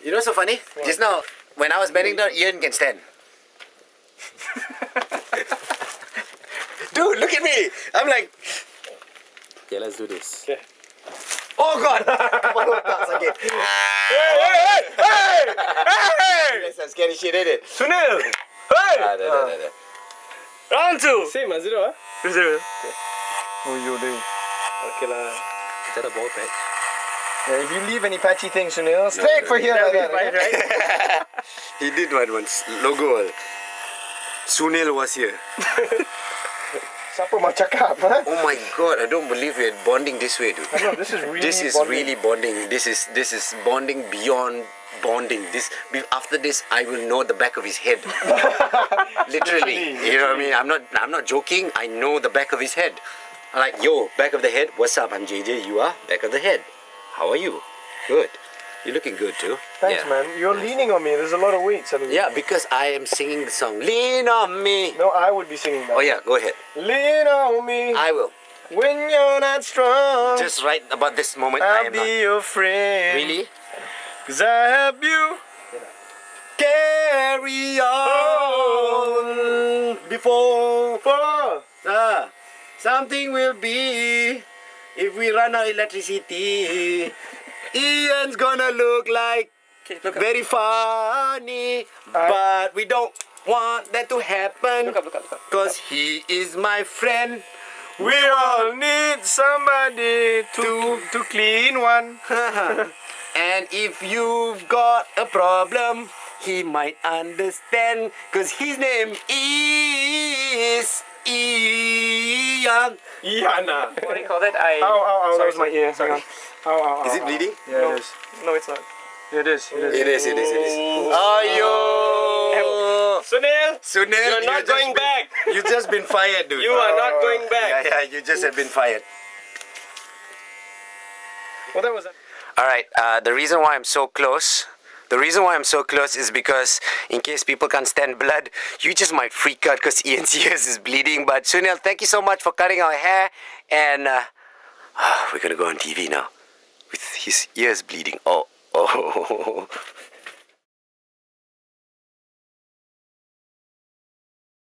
You know what's so funny? What? Just now, when I was bending down, Ian can stand. Dude, look at me! I'm like... Okay, let's do this. Okay. Oh God! Hey! That's scary shit, ain't it? Sunil! Hey! Round 2! Same as 0, huh? 0. Oh, you doing? Okay lah. Is that a ball patch? Yeah, if you leave any patchy things, Sunil, straight for here like that. Fine, right? He did one once. Logo. Sunil was here. Siapa mau cakap, huh? Oh my God! I don't believe we're bonding this way, dude. No, this is really really bonding. This is bonding beyond bonding. After this, I will know the back of his head. Literally. You know what I mean? I'm not joking. I know the back of his head. I'm like, yo, back of the head. What's up? I'm JJ. You are back of the head. How are you? Good. You're looking good too. Thanks, man. You're leaning on me. There's a lot of weight. Yeah, because I am singing the song. Lean on me. No, I would be singing that. Oh yeah, go ahead. Lean on me. I will. When you're not strong. Just right about this moment, I'll I am be not. your friend. Really? 'Cause I help you Carry on before something will be if we run out of electricity. Ian's gonna look like very funny, but we don't want that to happen because he is my friend. We all need somebody to clean one. And if you've got a problem, he might understand because his name is Ian. Iana. What do you call that? Ow, that was my ear. Sorry. Ow. Is it bleeding? Yeah, No. it is. No, it's not. It is. It is. Ayo! Sunil! Sunil, You're not going back! You've just been fired, dude. You are not going back! Yeah, you just have been fired. Well, that was it. Alright, the reason why I'm so close is because in case people can't stand blood, you just might freak out because Ian's ears is bleeding. But Sunil, thank you so much for cutting our hair, and we're gonna go on TV now with his ears bleeding. Oh.